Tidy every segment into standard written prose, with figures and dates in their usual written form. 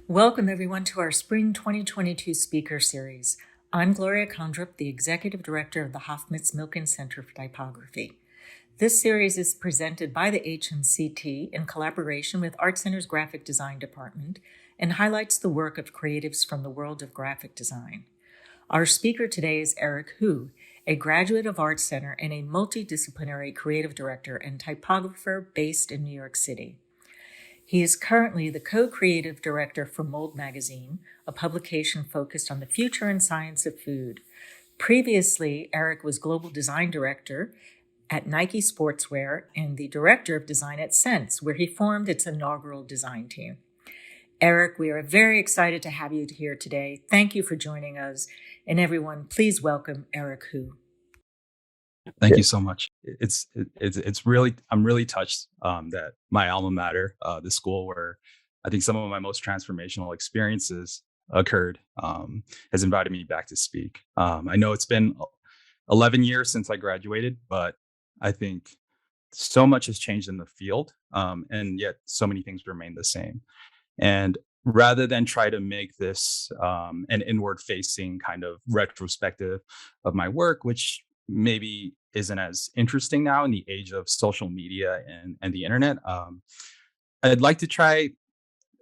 Welcome, everyone, to our Spring 2022 speaker series. I'm Gloria Condrup, the Executive Director of the Hoffmitz Milken Center for Typography. This series is presented by the HMCT in collaboration with ArtCenter's Graphic Design Department and highlights the work of creatives from the world of graphic design. Our speaker today is Eric Hu, a graduate of ArtCenter and a multidisciplinary creative director and typographer based in New York City. He is currently the co-creative director for Mold Magazine, a publication focused on the future and science of food. Previously, Eric was global design director at Nike Sportswear and the director of design at SSENSE, where he formed its inaugural design team. Eric, we are very excited to have you here today. Thank you for joining us. And everyone, please welcome Eric Hu. Thank you so much. It's really, I'm really touched that my alma mater, the school where I think some of my most transformational experiences occurred, has invited me back to speak. I know it's been 11 years since I graduated, but I think so much has changed in the field, and yet so many things remain the same. And rather than try to make this an inward-facing kind of retrospective of my work, which maybe isn't as interesting now in the age of social media and the internet, I'd like to try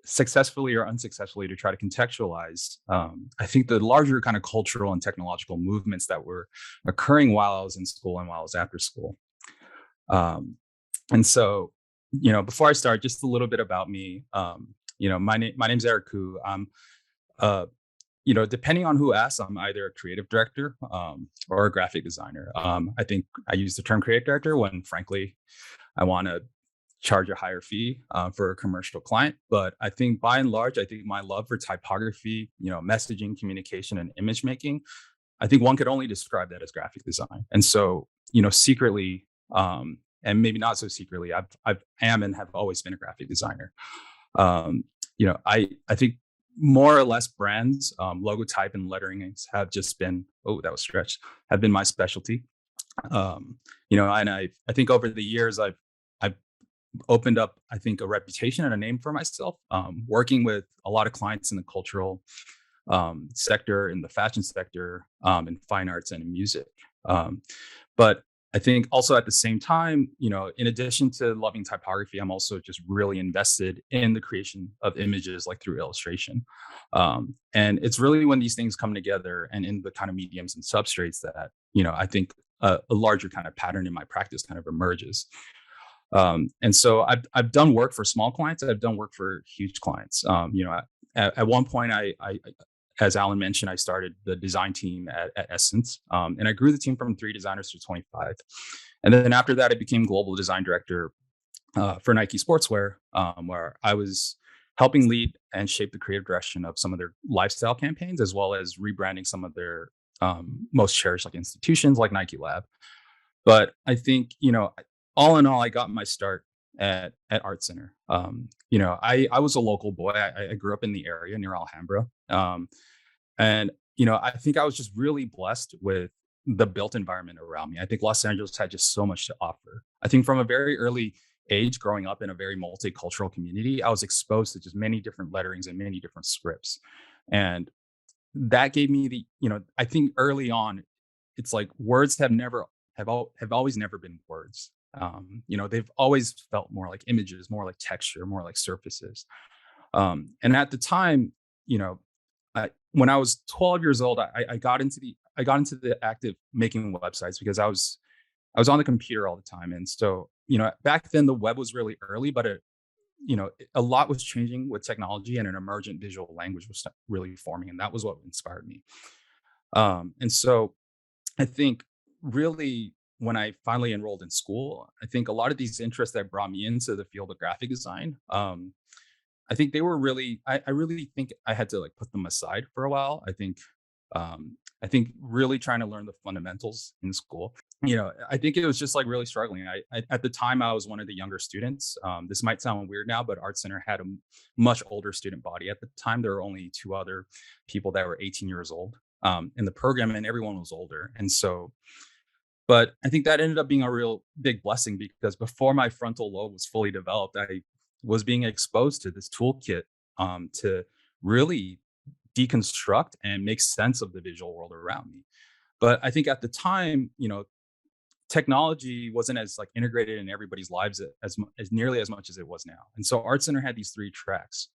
successfully or unsuccessfully to try to contextualize, I think, the larger kind of cultural and technological movements that were occurring while I was in school and while I was after school. And so, before I start, just a little bit about me. My name's Eric Hu. I'm depending on who asks, I'm either a creative director or a graphic designer. I think I use the term creative director when, frankly, I want to charge a higher fee for a commercial client. But I think by and large, I think my love for typography, messaging, communication, and image making, I think one could only describe that as graphic design. And so, secretly, and maybe not so secretly, I am and have always been a graphic designer. I think more or less brands, logotype and lettering have just been, have been my specialty. And I think over the years, I've opened up, I think, a reputation and a name for myself, working with a lot of clients in the cultural sector, in the fashion sector, in fine arts and in music. But I think also at the same time, in addition to loving typography, I'm also just really invested in the creation of images, like through illustration. And it's really when these things come together and in the kind of mediums and substrates that, I think a larger kind of pattern in my practice kind of emerges. And so I've done work for small clients. I've done work for huge clients. At one point, I as Alan mentioned, I started the design team at SSENSE, and I grew the team from 3 designers to 25. And then after that, I became global design director for Nike Sportswear, where I was helping lead and shape the creative direction of some of their lifestyle campaigns, as well as rebranding some of their most cherished institutions like Nike Lab. But I think, all in all, I got my start at ArtCenter. I was a local boy. I grew up in the area near Alhambra. And I think I was just really blessed with the built environment around me. I think Los Angeles had just so much to offer. I think from a very early age, growing up in a very multicultural community, I was exposed to just many different letterings and many different scripts. And that gave me I think early on, it's like words have always never been words. They've always felt more like images, more like texture, more like surfaces. And at the time, when I was 12 years old, I got into the act of making websites because I was on the computer all the time. And so, back then the web was really early, but a lot was changing with technology, and an emergent visual language was really forming. And that was what inspired me. And so I think really when I finally enrolled in school, I think a lot of these interests that brought me into the field of graphic design, I think they were really, I really think I had to put them aside for a while. I think really trying to learn the fundamentals in school, I think it was just really struggling. I at the time I was one of the younger students. This might sound weird now, but ArtCenter had a much older student body. At the time, there were only 2 other people that were 18 years old in the program, and everyone was older. And so, but I think that ended up being a real big blessing, because before my frontal lobe was fully developed, I was being exposed to this toolkit to really deconstruct and make sense of the visual world around me. But I think at the time, technology wasn't as like integrated in everybody's lives as nearly as much as it was now. And so Art Center had these three tracks.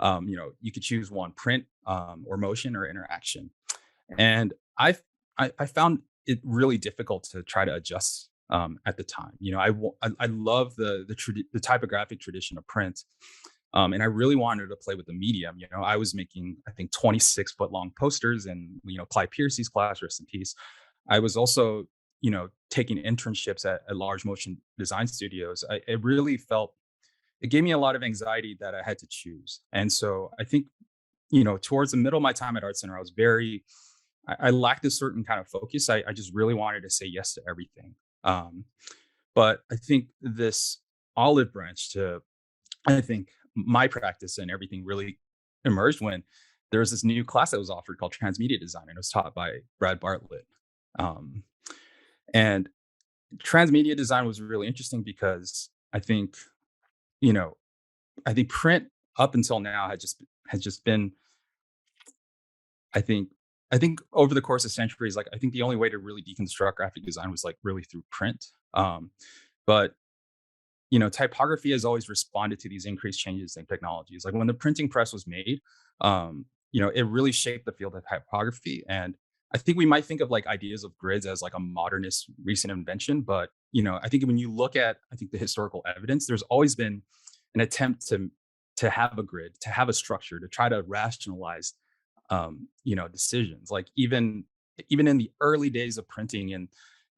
You could choose one: print, or motion, or interaction. And I found it really difficult to try to adjust at the time. I love the typographic tradition of print, and I really wanted to play with the medium. I was making, I think, 26-foot long posters, and Clyde Piercy's class, rest in peace. I was also taking internships at large motion design studios. It really felt, it gave me a lot of anxiety that I had to choose. And so I think, towards the middle of my time at Art Center, I lacked a certain kind of focus. I just really wanted to say yes to everything. But I think this olive branch to, I think, my practice and everything really emerged when there was this new class that was offered called Transmedia Design, and it was taught by Brad Bartlett. Um, and transmedia design was really interesting because you know, I think print up until now has just been, I think I think over the course of centuries, like, I think the only way to really deconstruct graphic design was like really through print. But typography has always responded to these increased changes in technologies. Like when the printing press was made, it really shaped the field of typography. And I think we might think of like ideas of grids as like a modernist recent invention, but I think when you look at, I think, the historical evidence, there's always been an attempt to have a grid, to have a structure, to try to rationalize decisions. Like even in the early days of printing and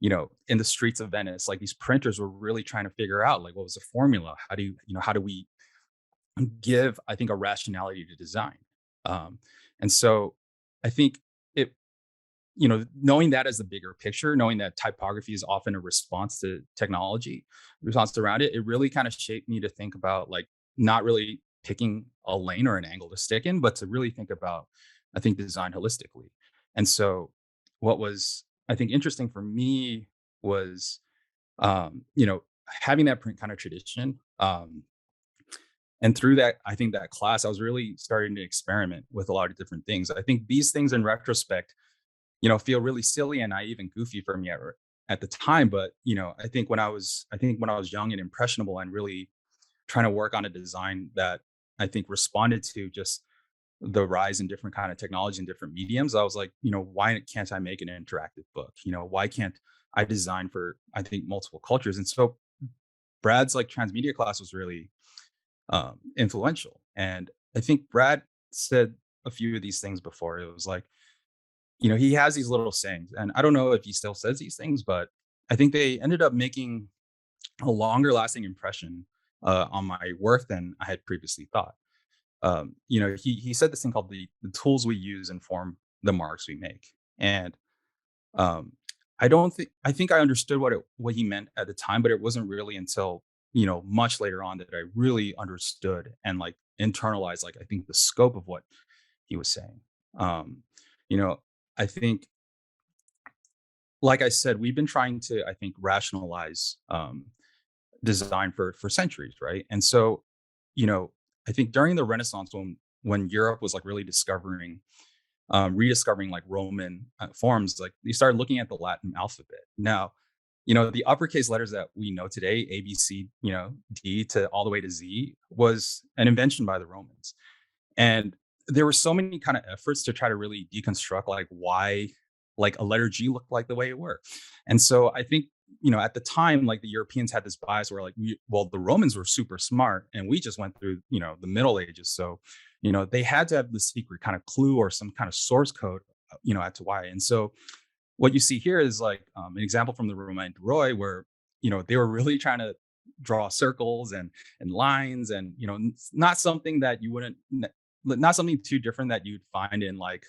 in the streets of Venice, like these printers were really trying to figure out like what was the formula? How do we give, I think, a rationality to design? And so I think it, knowing that as the bigger picture, knowing that typography is often a response to technology, response around it, it really kind of shaped me to think about like not really picking a lane or an angle to stick in, but to really think about, I think, design holistically. And so what was, I think, interesting for me was, having that print kind of tradition. And through that, I think that class, I was really starting to experiment with a lot of different things. I think these things in retrospect, feel really silly and naive and goofy for me at the time. But, I think when I was young and impressionable and really trying to work on a design that I think responded to just the rise in different kind of technology and different mediums, I was like, why can't I make an interactive book? Why can't I design for, I think, multiple cultures? And so Brad's like transmedia class was really influential. And I think Brad said a few of these things before. It was like, he has these little sayings, and I don't know if he still says these things, but I think they ended up making a longer lasting impression on my work than I had previously thought. He said this thing called the tools we use inform the marks we make. And um, I think I understood what he meant at the time, but it wasn't really until, much later on that I really understood and like internalized, like, I think, the scope of what he was saying. Um, you know, I think, like I said, we've been trying to, I think, rationalize design for centuries, right? And so, you know, I think during the Renaissance, when Europe was like really rediscovering like Roman forms, like they started looking at the Latin alphabet. Now, the uppercase letters that we know today, A, B, C, D to all the way to Z, was an invention by the Romans. And there were so many kind of efforts to try to really deconstruct like why like a letter G looked like the way it were. And so I think, at the time, like the Europeans had this bias where like the Romans were super smart and we just went through, the Middle Ages. So, they had to have the secret kind of clue or some kind of source code, as to why. And so what you see here is like an example from the Romain Roy where, they were really trying to draw circles and lines and, not something that you wouldn't, not something too different that you'd find in like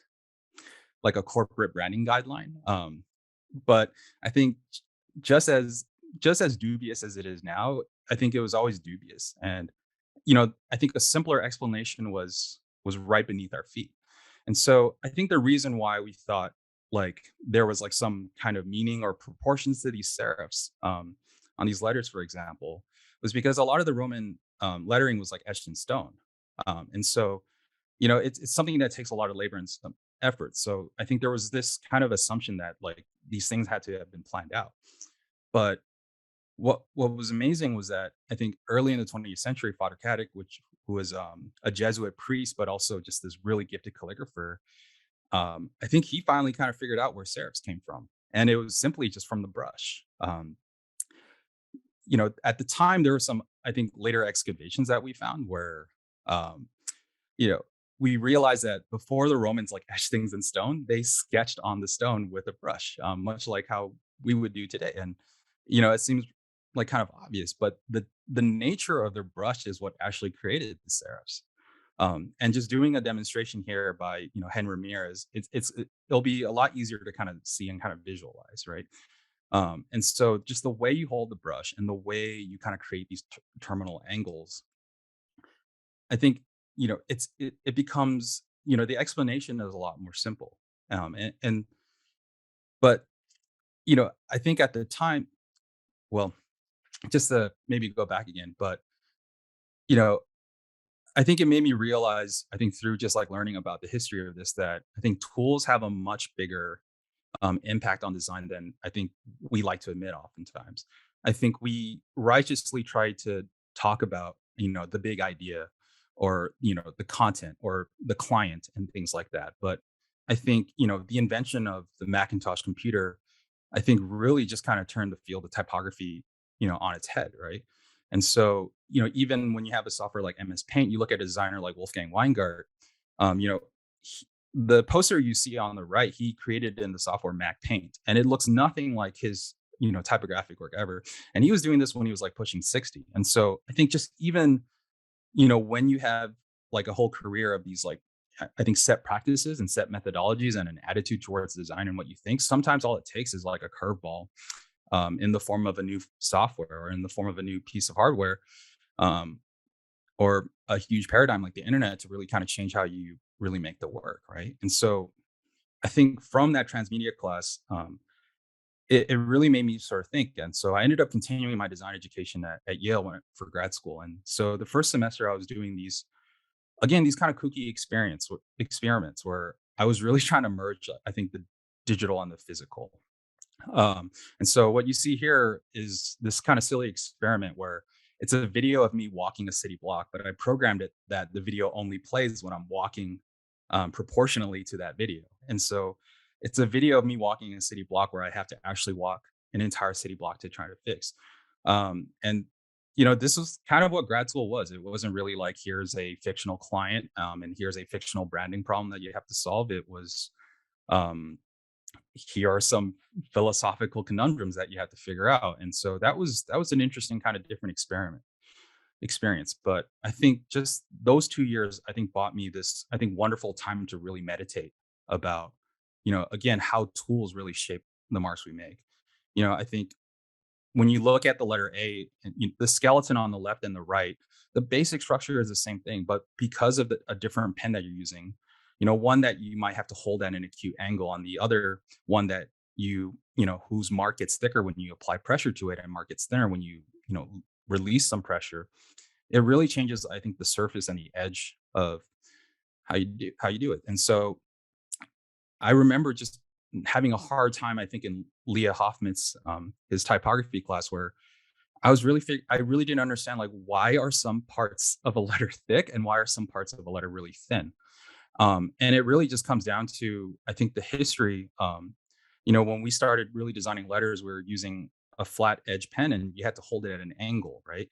a corporate branding guideline. But I think just as just as dubious as it is now, I think it was always dubious. And I think a simpler explanation was right beneath our feet. And so I think the reason why we thought like there was like some kind of meaning or proportions to these serifs on these letters, for example, was because a lot of the Roman lettering was like etched in stone. And so it's something that takes a lot of labor and some effort. So I think there was this kind of assumption that like these things had to have been planned out. But what was amazing was that I think early in the 20th century, Father Caddick, who was a Jesuit priest, but also just this really gifted calligrapher, I think he finally kind of figured out where serifs came from, and it was simply just from the brush. At the time, there were some, I think, later excavations that we found where, um, you know, we realized that before the Romans like etched things in stone, they sketched on the stone with a brush, much like how we would do today. And it seems like kind of obvious, but the nature of their brush is what actually created the serifs. And just doing a demonstration here by Henry Ramirez, it'll be a lot easier to kind of see and kind of visualize, right? And so just the way you hold the brush and the way you kind of create these terminal angles, I think it becomes the explanation is a lot more simple. And but I think at the time, well, just to maybe go back again, but you know I think it made me realize, I think through just like learning about the history of this, that I think tools have a much bigger impact on design than I think we like to admit oftentimes. I think we righteously try to talk about, the big idea or, the content or the client and things like that. But I think, the invention of the Macintosh computer, I think really just kind of turned the field of typography, on its head, right? And so, even when you have a software like MS Paint, you look at a designer like Wolfgang Weingart, um, you know, the poster you see on the right, he created in the software Mac Paint, and it looks nothing like his, typographic work ever. And he was doing this when he was like pushing 60. And so I think just even, when you have like a whole career of these like I think set practices and set methodologies and an attitude towards design and what you think, sometimes all it takes is like a curveball in the form of a new software or in the form of a new piece of hardware, um, or a huge paradigm like the internet to really kind of change how you really make the work, right? And so I think from that transmedia class, it really made me sort of think. And so I ended up continuing my design education at Yale for grad school. And so the first semester I was doing these kind of kooky experiments where I was really trying to merge, I think, the digital and the physical. And so what you see here is this kind of silly experiment where it's a video of me walking a city block, but I programmed it that the video only plays when I'm walking proportionally to that video. And so it's a video of me walking a city block where I have to actually walk an entire city block to try to fix. And this was kind of what grad school was. It wasn't really like here's a fictional client and here's a fictional branding problem that you have to solve. It was um, here are some philosophical conundrums that you have to figure out. And so that was an interesting kind of different experience. But I think just those 2 years, I think, bought me this, I think, wonderful time to really meditate about, again, how tools really shape the marks we make. I think when you look at the letter A, and the skeleton on the left and the right, the basic structure is the same thing, but because of a different pen that you're using, one that you might have to hold at an acute angle, on the other one that whose mark gets thicker when you apply pressure to it, and mark gets thinner when you release some pressure. It really changes, I think, the surface and the edge of how you do it. And so I remember just having a hard time, I think, in Leah Hoffmitz, his typography class, where I really didn't understand, like, why are some parts of a letter thick and why are some parts of a letter really thin. And it really just comes down to, I think, the history. When we started really designing letters, we were using a flat edge pen and you had to hold it at an angle, right?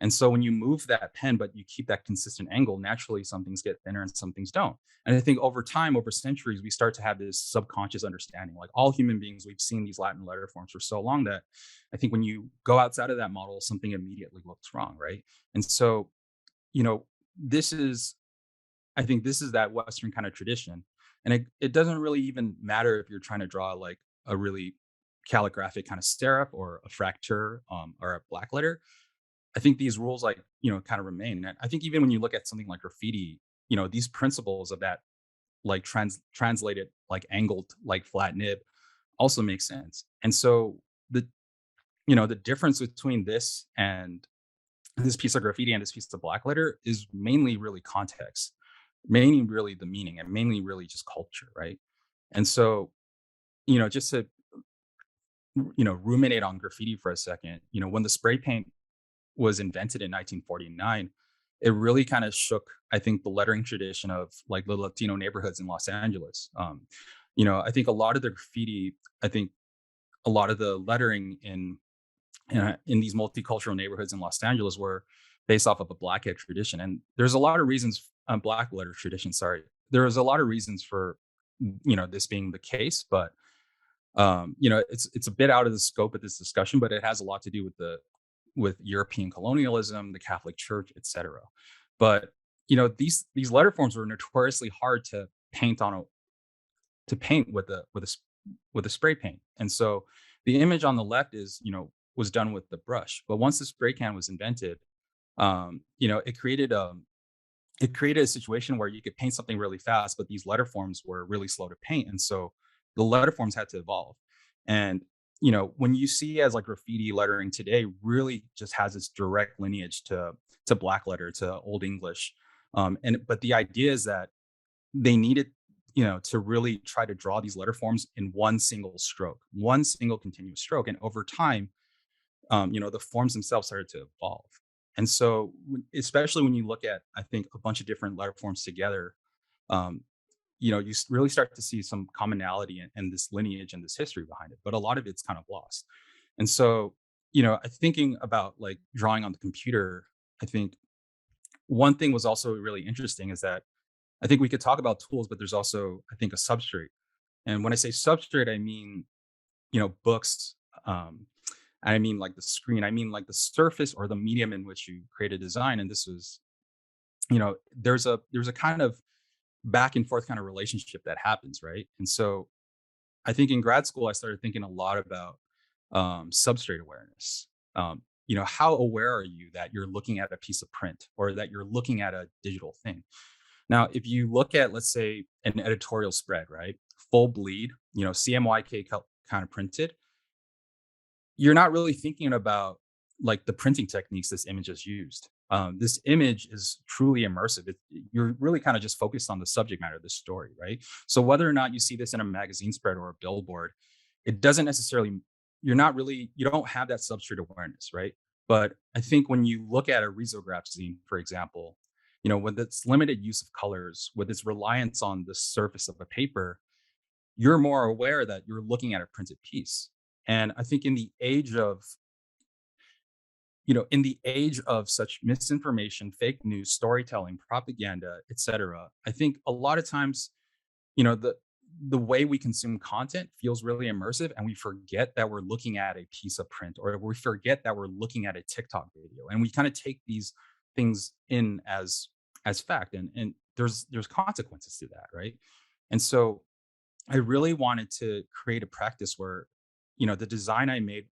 And so when you move that pen, but you keep that consistent angle, naturally some things get thinner and some things don't. And I think over time, over centuries, we start to have this subconscious understanding. Like all human beings, we've seen these Latin letter forms for so long that I think when you go outside of that model, something immediately looks wrong, right? And so, you know, this is I think this is that Western kind of tradition. And it doesn't really even matter if you're trying to draw like a really calligraphic kind of serif or a fracture or a black letter. I think these rules like, kind of remain. And I think even when you look at something like graffiti, these principles of that like translated like angled like flat nib also makes sense. And so the difference between this piece of graffiti and this piece of black letter is mainly really context. mainly really the meaning and mainly really just culture, right? And so, just to ruminate on graffiti for a second, when the spray paint was invented in 1949, it really kind of shook, I think, the lettering tradition of like the Latino neighborhoods in Los Angeles. I think a lot of the graffiti, I think a lot of the lettering in these multicultural neighborhoods in Los Angeles were based off of a blackhead tradition, and there's a lot of reasons. Black letter tradition. Sorry, there's a lot of reasons for this being the case, but it's a bit out of the scope of this discussion, but it has a lot to do with European colonialism, the Catholic Church, etc. But these letter forms were notoriously hard to paint with a spray paint, and so the image on the left is was done with the brush. But once the spray can was invented, it created a situation where you could paint something really fast, but these letter forms were really slow to paint. And so the letter forms had to evolve. And, when you see as like graffiti lettering today really just has this direct lineage to black letter, to Old English. But the idea is that they needed, to really try to draw these letter forms in one single stroke, one single continuous stroke. And over time, the forms themselves started to evolve. And so, especially when you look at, I think, a bunch of different letter forms together, um, really start to see some commonality and this lineage and this history behind it. But a lot of it's kind of lost. And so, thinking about like drawing on the computer, I think one thing was also really interesting is that I think we could talk about tools, but there's also, I think, a substrate. And when I say substrate, I mean, books. I mean like the screen. I mean like the surface or the medium in which you create a design. And this was, there's a kind of back and forth kind of relationship that happens, right? And so I think in grad school I started thinking a lot about substrate awareness. How aware are you that you're looking at a piece of print or that you're looking at a digital thing? Now, if you look at, let's say, an editorial spread, right, full bleed, CMYK kind of printed, you're not really thinking about like the printing techniques this image is used. This image is truly immersive. You're really kind of just focused on the subject matter of the story, right? So whether or not you see this in a magazine spread or a billboard, it doesn't necessarily, you don't have that substrate awareness, right? But I think when you look at a risograph zine, for example, with its limited use of colors, with its reliance on the surface of a paper, you're more aware that you're looking at a printed piece. And I think in the age of such misinformation, fake news, storytelling, propaganda, etc., I think a lot of times, the way we consume content feels really immersive, and we forget that we're looking at a piece of print, or we forget that we're looking at a TikTok video, and we kind of take these things in as fact, and there's consequences to that, right? And so I really wanted to create a practice where, the design I made,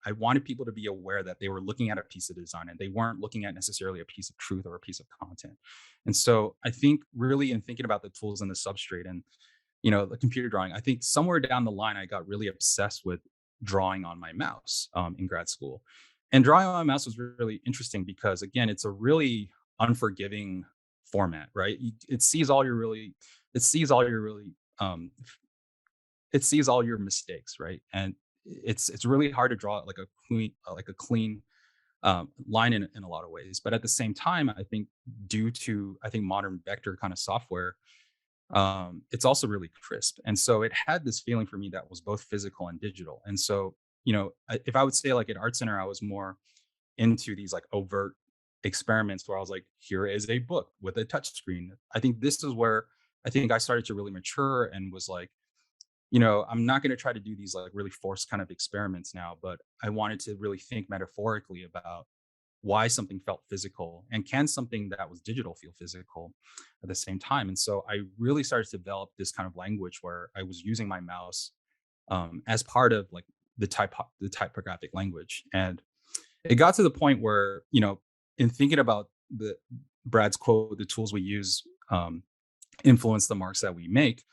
I wanted people to be aware that they were looking at a piece of design and they weren't looking at necessarily a piece of truth or a piece of content. And so I think really in thinking about the tools and the substrate and, the computer drawing, I think somewhere down the line, I got really obsessed with drawing on my mouse in grad school. And drawing on my mouse was really interesting because, again, it's a really unforgiving format, right? It sees all your really um, it sees all your mistakes, right? And it's really hard to draw like a clean line in a lot of ways. But at the same time, I think due to modern vector kind of software, it's also really crisp. And so it had this feeling for me that was both physical and digital. And so if I would say like at ArtCenter, I was more into these like overt experiments where I was like, here is a book with a touch screen. I think this is where I think I started to really mature and was like, I'm not going to try to do these like really forced kind of experiments now, but I wanted to really think metaphorically about why something felt physical and can something that was digital feel physical at the same time. And so I really started to develop this kind of language where I was using my mouse as part of like the typographic language. And it got to the point where, in thinking about the Brad's quote, the tools we use influence the marks that we make.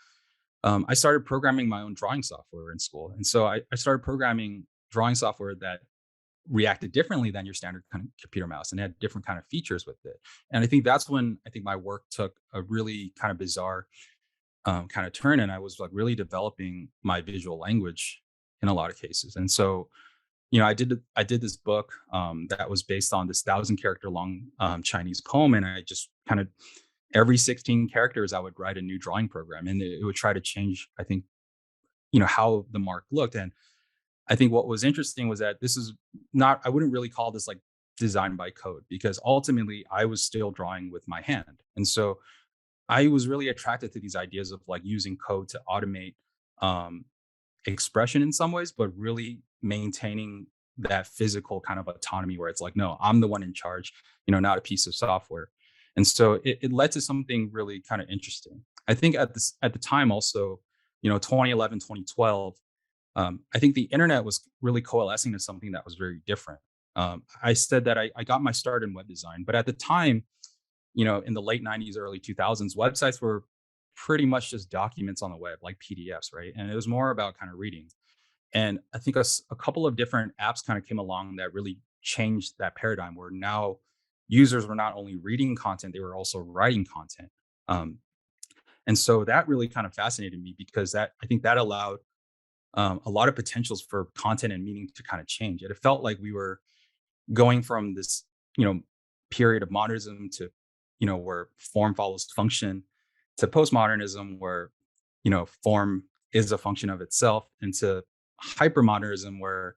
I started programming my own drawing software in school. And so I started programming drawing software that reacted differently than your standard kind of computer mouse and had different kind of features with it. And I think that's when I think my work took a really kind of bizarre kind of turn, and I was like really developing my visual language in a lot of cases. And so, I did this book that was based on this 1,000 character long Chinese poem, and I just kind of every 16 characters I would write a new drawing program, and it would try to change. I think how the mark looked, and I think what was interesting was that this is not. I wouldn't really call this like design by code because ultimately I was still drawing with my hand, and so I was really attracted to these ideas of like using code to automate um, expression in some ways, but really maintaining that physical kind of autonomy where it's like, no, I'm the one in charge, not a piece of software. And so it led to something really kind of interesting. I think at the time also, 2011, 2012, I think the internet was really coalescing to something that was very different. I said that I got my start in web design, but at the time, in the late 90s, early 2000s, websites were pretty much just documents on the web, like PDFs, right? And it was more about kind of reading. And I think a couple of different apps kind of came along that really changed that paradigm where now users were not only reading content, they were also writing content. Um, and so that really kind of fascinated me because I think that allowed a lot of potentials for content and meaning to kind of change. It felt like we were going from this, you know, period of modernism to, where form follows function, to postmodernism where, form is a function of itself, and to hypermodernism where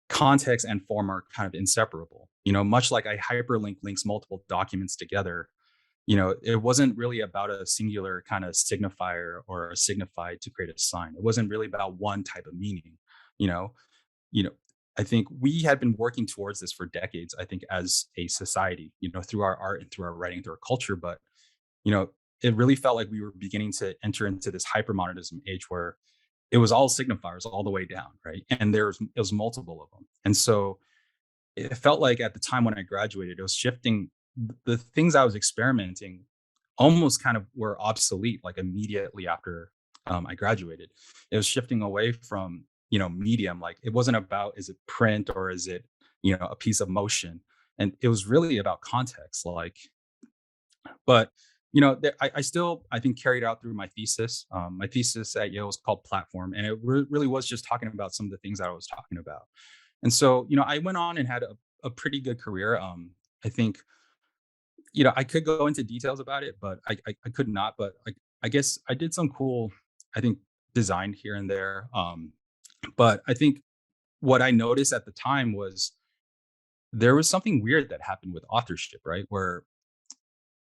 context and form are kind of inseparable. Much like a hyperlink links multiple documents together, it wasn't really about a singular kind of signifier or a signified to create a sign. It wasn't really about one type of meaning, you know you know I think we had been working towards this for decades, I think, as a society, through our art and through our writing, through our culture. But you know it really felt like we were beginning to enter into this hypermodernism age where it was all signifiers all the way down, right? And it was multiple of them. And so it felt like at the time when I graduated, it was shifting. The things I was experimenting almost kind of were obsolete, like immediately after I graduated. It was shifting away from, medium. Like it wasn't about, is it print or is it, a piece of motion? And it was really about context. Like, but I still, I think, carried out through my thesis. My thesis at Yale was called Platform, and it really was just talking about some of the things that I was talking about. And so, I went on and had a pretty good career. I think, I could go into details about it, but I could not. But I guess I did some cool, I think, design here and there. But I think what I noticed at the time was there was something weird that happened with authorship, right? Where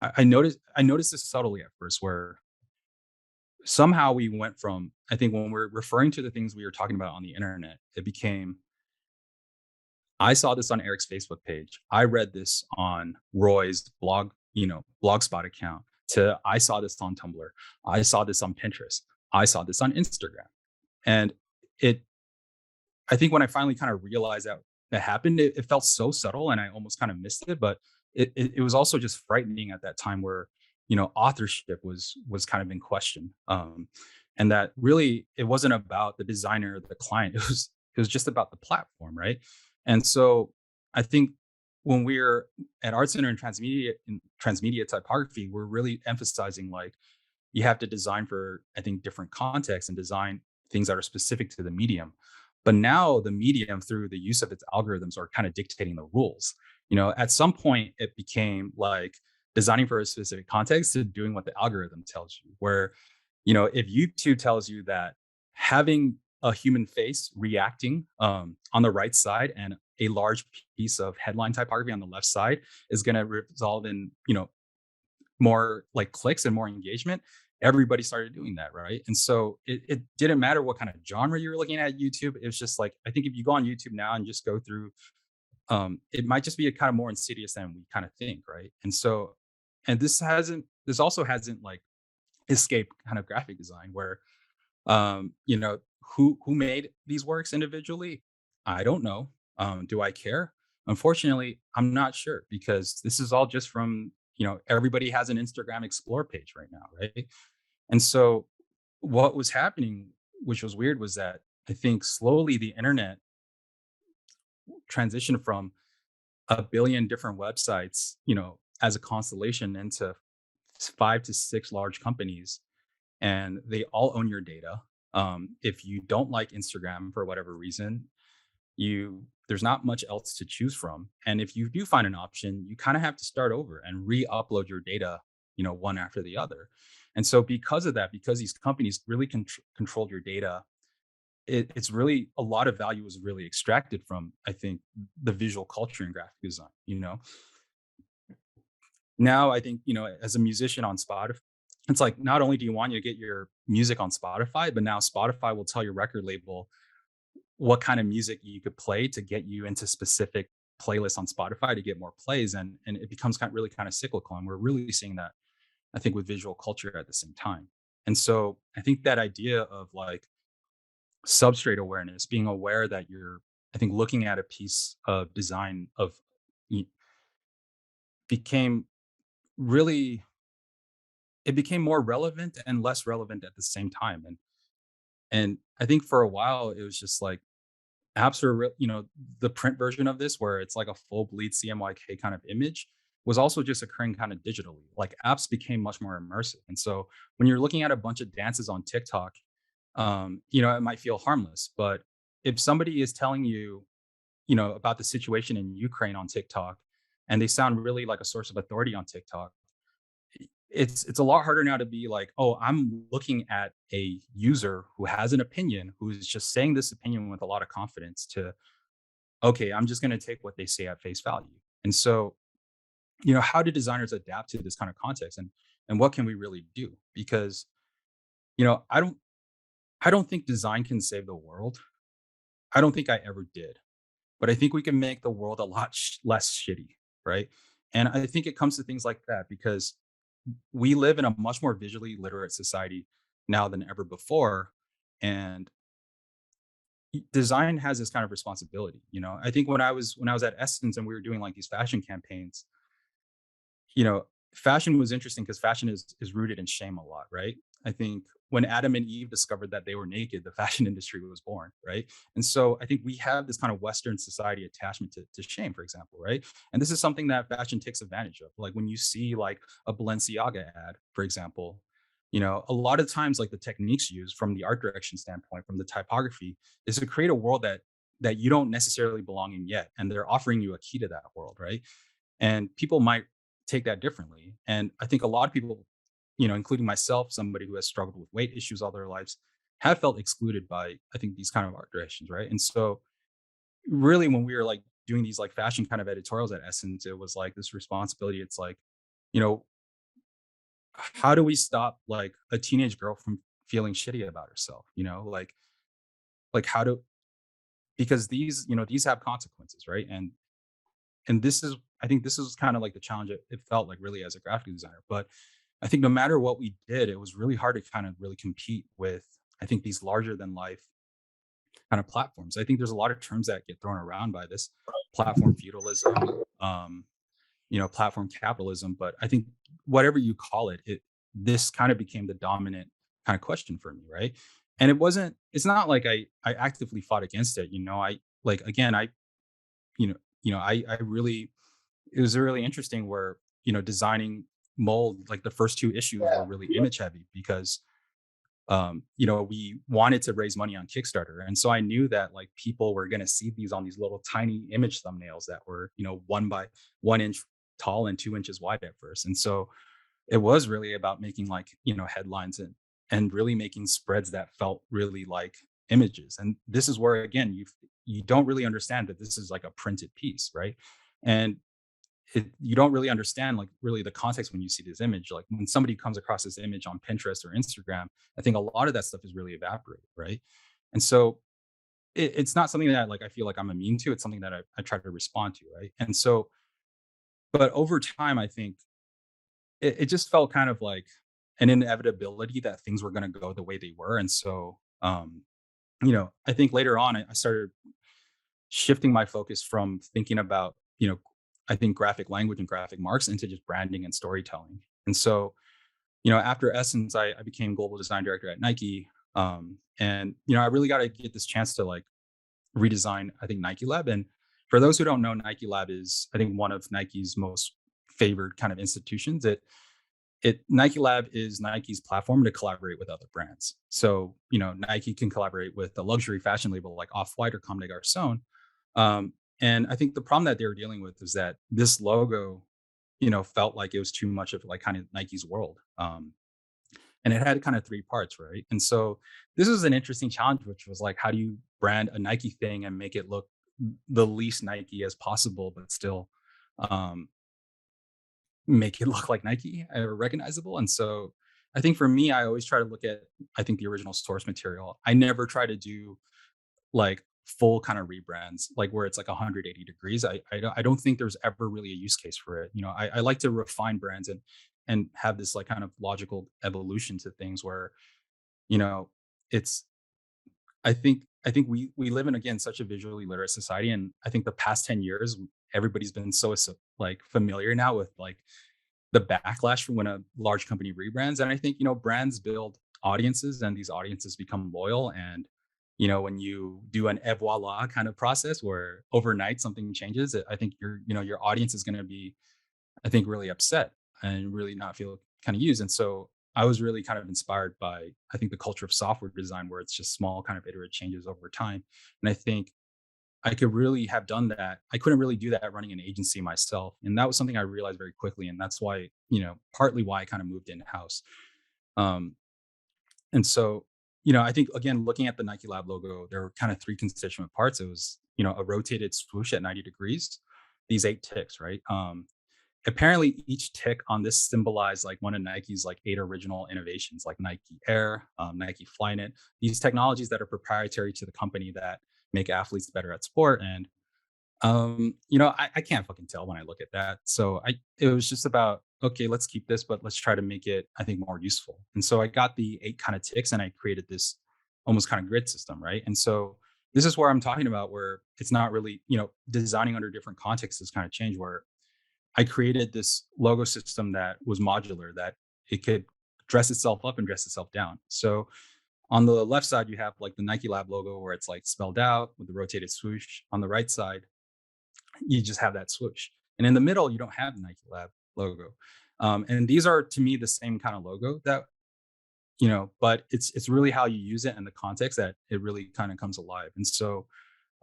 I noticed this subtly at first, where somehow we went from, I think, when we're referring to the things we were talking about on the internet, it became, I saw this on Eric's Facebook page. I read this on Roy's blogspot account. To I saw this on Tumblr. I saw this on Pinterest. I saw this on Instagram. And it, I think when I finally kind of realized that happened, it felt so subtle and I almost kind of missed it. But it was also just frightening at that time where, authorship was kind of in question. And that really it wasn't about the designer or the client. It was just about the platform, right? And so I think when we're at ArtCenter and transmedia typography, we're really emphasizing like you have to design for, I think, different contexts and design things that are specific to the medium. But now the medium, through the use of its algorithms, are kind of dictating the rules. At some point it became like designing for a specific context to doing what the algorithm tells you. Where, if YouTube tells you that having a human face reacting on the right side and a large piece of headline typography on the left side is going to result in, more like clicks and more engagement, everybody started doing that, right? And so it didn't matter what kind of genre you were looking at YouTube. It was just like, I think if you go on YouTube now and just go through, it might just be a kind of more insidious than we kind of think, right? And so, and this also hasn't like escaped kind of graphic design where, who made these works individually? I don't know. Do I care? Unfortunately, I'm not sure, because this is all just from, everybody has an Instagram explore page right now, right? And so what was happening, which was weird, was that I think slowly the internet transition from a billion different websites, as a constellation into 5 to 6 large companies, and they all own your data. If you don't like Instagram for whatever reason, there's not much else to choose from. And if you do find an option, you kind of have to start over and re-upload your data, one after the other. And so because of that, because these companies really controlled your data, it's really a lot of value was really extracted from, I think, the visual culture in graphic design. Now I think, as a musician on Spotify, it's like not only do you want you to get your music on Spotify, but now Spotify will tell your record label what kind of music you could play to get you into specific playlists on Spotify to get more plays, and it becomes really kind of cyclical. And we're really seeing that, I think, with visual culture at the same time. And so I think that idea of like substrate awareness, being aware that you're, I think, looking at a piece of design became really, it became more relevant and less relevant at the same time. And I think for a while it was just like apps are, the print version of this where it's like a full bleed CMYK kind of image was also just occurring kind of digitally. Like apps became much more immersive. And so when you're looking at a bunch of dances on TikTok, it might feel harmless, but if somebody is telling you, about the situation in Ukraine on TikTok, and they sound really like a source of authority on TikTok, it's a lot harder now to be like, oh, I'm looking at a user who has an opinion, who's just saying this opinion with a lot of confidence, to, okay, I'm just going to take what they say at face value. And so, how do designers adapt to this kind of context, and what can we really do? Because, you know, I don't I don't think design can save the world. I don't think I ever did, but I think we can make the world a lot less shitty, right? And I think it comes to things like that because we live in a much more visually literate society now than ever before, and design has this kind of responsibility. I think when I was at Essence and we were doing like these fashion campaigns, fashion was interesting because fashion is rooted in shame a lot, right? I think when Adam and Eve discovered that they were naked, the fashion industry was born, right? And so I think we have this kind of Western society attachment to shame, for example, right? And this is something that fashion takes advantage of. Like when you see like a Balenciaga ad, for example, a lot of times like the techniques used from the art direction standpoint, from the typography, is to create a world that you don't necessarily belong in yet, and they're offering you a key to that world, right? And people might take that differently. And I think a lot of people, including myself, somebody who has struggled with weight issues all their lives, have felt excluded by, I think, these kind of art directions, right? And so really when we were like doing these like fashion kind of editorials at Essence, it was like this responsibility. It's like, you know, how do we stop like a teenage girl from feeling shitty about herself? Like how do, because these have consequences, right? And this is, I think this is kind of like the challenge it felt like really as a graphic designer. But I think no matter what we did, it was really hard to kind of really compete with, I think, these larger than life kind of platforms. I think there's a lot of terms that get thrown around by this: platform feudalism, platform capitalism. But I think whatever you call it, this kind of became the dominant kind of question for me, right? And it's not like I actively fought against it. I like, again, I really, it was really interesting where, designing mold, like the first 2 issues were really image heavy because, we wanted to raise money on Kickstarter. And so I knew that like people were going to see these on these little tiny image thumbnails that were, 1 by 1 inch tall and 2 inches wide at first. And so it was really about making like, headlines and really making spreads that felt really like images. And this is where, again, you don't really understand that this is like a printed piece, right? And you don't really understand like really the context when you see this image. Like when somebody comes across this image on Pinterest or Instagram, I think a lot of that stuff is really evaporated, right? And so it's not something that like I feel like I'm immune to. It's something that I try to respond to, right? And so, but over time, I think it just felt kind of like an inevitability that things were going to go the way they were. And so, I think later on, I started shifting my focus from thinking about, I think graphic language and graphic marks into just branding and storytelling. And so, after Essence, I became global design director at Nike. And, I really got to get this chance to like redesign, I think, Nike Lab. And for those who don't know, Nike Lab is, I think, one of Nike's most favored kind of institutions. Nike Lab is Nike's platform to collaborate with other brands. So, Nike can collaborate with a luxury fashion label like Off-White or Comme des Garçons. And I think the problem that they were dealing with is that this logo, felt like it was too much of like kind of Nike's world. And it had kind of three parts, right? And so this was an interesting challenge, which was like, how do you brand a Nike thing and make it look the least Nike as possible, but still um, make it look like Nike or recognizable? And so I think for me, I always try to look at, I think, the original source material. I never try to do like full kind of rebrands, like where it's like 180 degrees. I don't think there's ever really a use case for it. I like to refine brands and have this like kind of logical evolution to things where, you know, it's I think we live in, again, such a visually literate society, and I think the past 10 years everybody's been so like familiar now with like the backlash from when a large company rebrands. And I think, brands build audiences and these audiences become loyal. And, when you do an et voila kind of process where overnight something changes, I think your audience is going to be, I think, really upset and really not feel kind of used. And so I was really kind of inspired by, I think, the culture of software design where it's just small kind of iterative changes over time. And I think I could really have done that. I couldn't really do that running an agency myself. And that was something I realized very quickly. And that's why, partly why I kind of moved in house. Um, and so, I think, again, looking at the Nike Lab logo, there were kind of three constituent parts. It was, a rotated swoosh at 90 degrees, these 8 ticks, right? Apparently each tick on this symbolized like one of Nike's like 8 original innovations, like Nike Air, Nike Flyknit, these technologies that are proprietary to the company that make athletes better at sport. And I can't fucking tell when I look at that. So it was just about, okay, let's keep this, but let's try to make it, I think, more useful. And so I got the 8 kind of ticks and I created this almost kind of grid system, right? And so this is where I'm talking about where it's not really, designing under different contexts has kind of changed, where I created this logo system that was modular, that it could dress itself up and dress itself down. So on the left side, you have like the Nike Lab logo where it's like spelled out with the rotated swoosh. On the right side, you just have that swoosh. And in the middle, you don't have the Nike Lab logo. And these are, to me, the same kind of logo that, but it's really how you use it and the context that it really kind of comes alive. And so,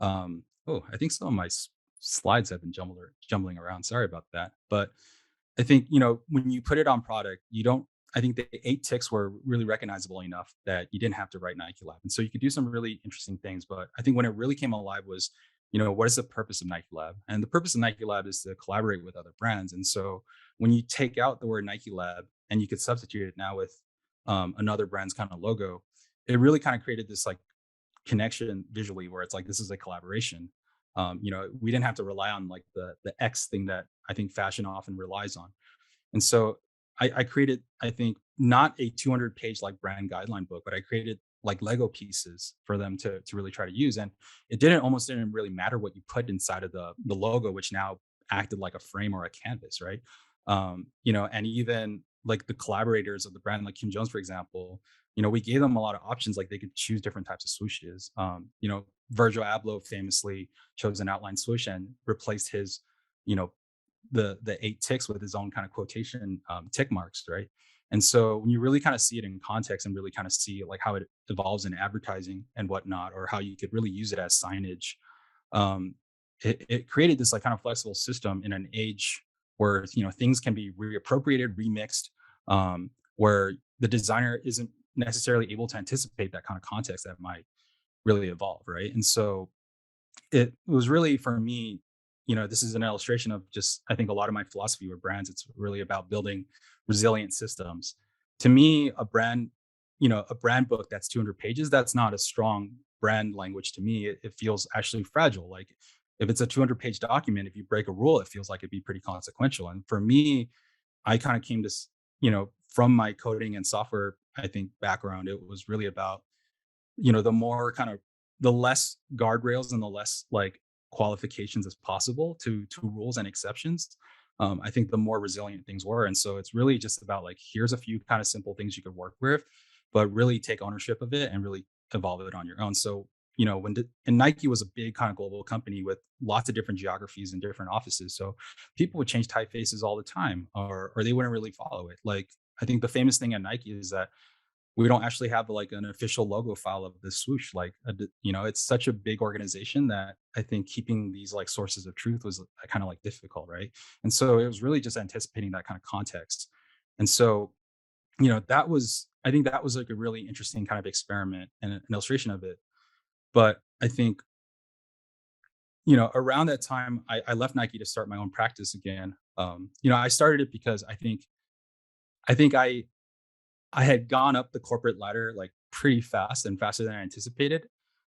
I think some of my slides have been jumbling around. Sorry about that. But I think, when you put it on product, you don't, I think the 8 ticks were really recognizable enough that you didn't have to write Nike Lab. And so you could do some really interesting things. But I think when it really came alive was, what is the purpose of Nike Lab? And the purpose of Nike Lab is to collaborate with other brands. And so when you take out the word Nike Lab and you could substitute it now with another brand's kind of logo, it really kind of created this like connection visually where it's like, this is a collaboration. We didn't have to rely on like the X thing that I think fashion often relies on. And so I created, I think, not a 200-page like brand guideline book, but I created like Lego pieces for them to really try to use. And it almost didn't really matter what you put inside of the logo, which now acted like a frame or a canvas, right? And even like the collaborators of the brand, like Kim Jones, for example, we gave them a lot of options. Like they could choose different types of swooshes. Virgil Abloh famously chose an outline swoosh and replaced his, the 8 ticks with his own kind of quotation tick marks, right? And so when you really kind of see it in context and really kind of see like how it evolves in advertising and whatnot, or how you could really use it as signage, it created this like kind of flexible system in an age where things can be reappropriated, remixed, where the designer isn't necessarily able to anticipate that kind of context that might really evolve, right? And so it was really, for me, this is an illustration of just, I think, a lot of my philosophy with brands. It's really about building resilient systems. To me, a brand book that's 200 pages, that's not a strong brand language to me. It feels actually fragile. Like if it's a 200-page document, if you break a rule, it feels like it'd be pretty consequential. And for me, I kind of came to, from my coding and software, I think, background, it was really about, the more kind of the less guardrails and the less like qualifications as possible to rules and exceptions. I think the more resilient things were. And so it's really just about like, here's a few kind of simple things you could work with, but really take ownership of it and really evolve it on your own. So, and Nike was a big kind of global company with lots of different geographies and different offices. So people would change typefaces all the time, or they wouldn't really follow it. Like, I think the famous thing at Nike is that we don't actually have like an official logo file of the swoosh. Like, it's such a big organization that I think keeping these like sources of truth was kind of like difficult, right? And so it was really just anticipating that kind of context. And so, I think that was like a really interesting kind of experiment and an illustration of it. But I think, around that time, I left Nike to start my own practice again. I started it because I think I had gone up the corporate ladder like pretty fast and faster than I anticipated,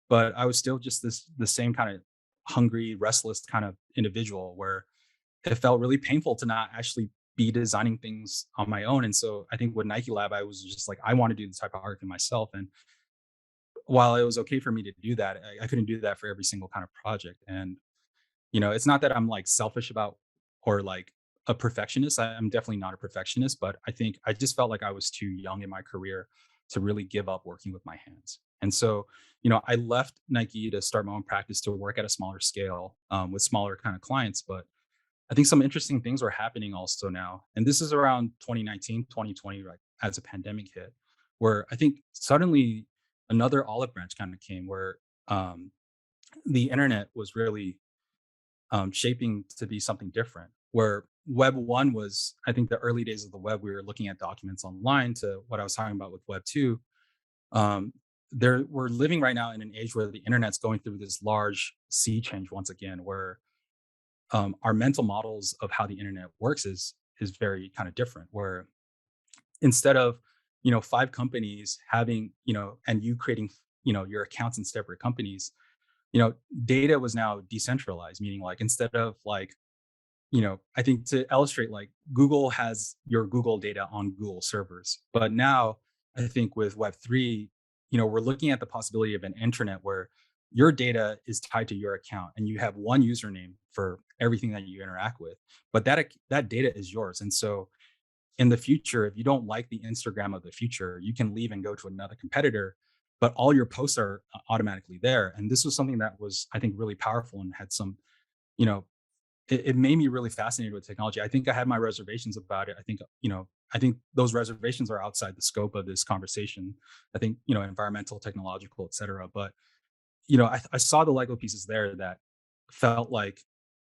but I was still just the same kind of hungry, restless kind of individual where it felt really painful to not actually be designing things on my own. And so I think with Nike Lab, I was just like, I want to do the typography myself. And while it was okay for me to do that, I couldn't do that for every single kind of project. And it's not that I'm like selfish about or like a perfectionist. I'm definitely not a perfectionist, but I think I just felt like I was too young in my career to really give up working with my hands. And so, I left Nike to start my own practice to work at a smaller scale with smaller kind of clients. But I think some interesting things were happening also now. And this is around 2019, 2020, like as a pandemic hit, where I think suddenly another olive branch kind of came where um, the internet was really shaping to be something different. Where Web 1 was, I think, the early days of the web, we were looking at documents online to what I was talking about with Web 2. Um, we're living right now in an age where the internet's going through this large sea change once again, where our mental models of how the internet works is very kind of different. Where instead of five companies having and you creating your accounts in separate companies, you know data was now decentralized, meaning like instead of like I think to illustrate, like Google has your Google data on Google servers. But now I think with Web3, we're looking at the possibility of an intranet where your data is tied to your account and you have one username for everything that you interact with. But that data is yours. And so in the future, if you don't like the Instagram of the future, you can leave and go to another competitor, but all your posts are automatically there. And this was something that was, I think, really powerful and had some, you know, it made me really fascinated with technology. I think I had my reservations about it. I think those reservations are outside the scope of this conversation. I think, environmental, technological, et cetera. But, I saw the Lego pieces there that felt like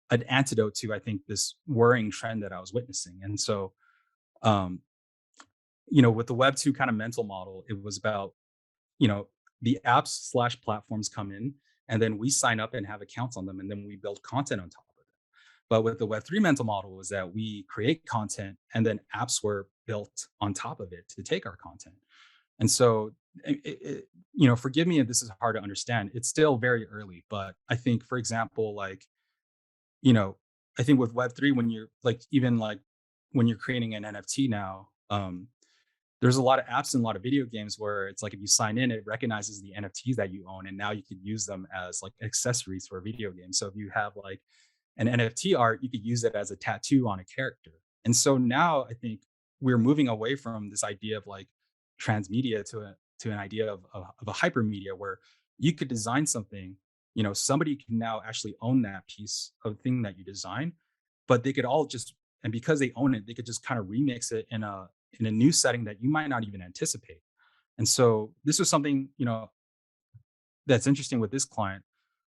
an antidote to, I think, this worrying trend that I was witnessing. And so, um, with the Web 2 kind of mental model, it was about, you know, the apps slash platforms come in and then we sign up and have accounts on them and then we build content on top of it. But with the Web 3 mental model was that we create content and then apps were built on top of it to take our content. And so, forgive me if this is hard to understand. It's still very early, but I think, for example, like, you know, I think with Web 3, when you're like, even like when you're creating an NFT now, there's a lot of apps and a lot of video games where it's like if you sign in, it recognizes the NFTs that you own, and now you could use them as like accessories for a video game. So if you have like an NFT art, you could use it as a tattoo on a character. And so now I think we're moving away from this idea of like transmedia to an idea of a hypermedia where you could design something, somebody can now actually own that piece of thing that you design, but they could all just, and because they own it, they could just kind of remix it in a new setting that you might not even anticipate. And so this was something, that's interesting with this client,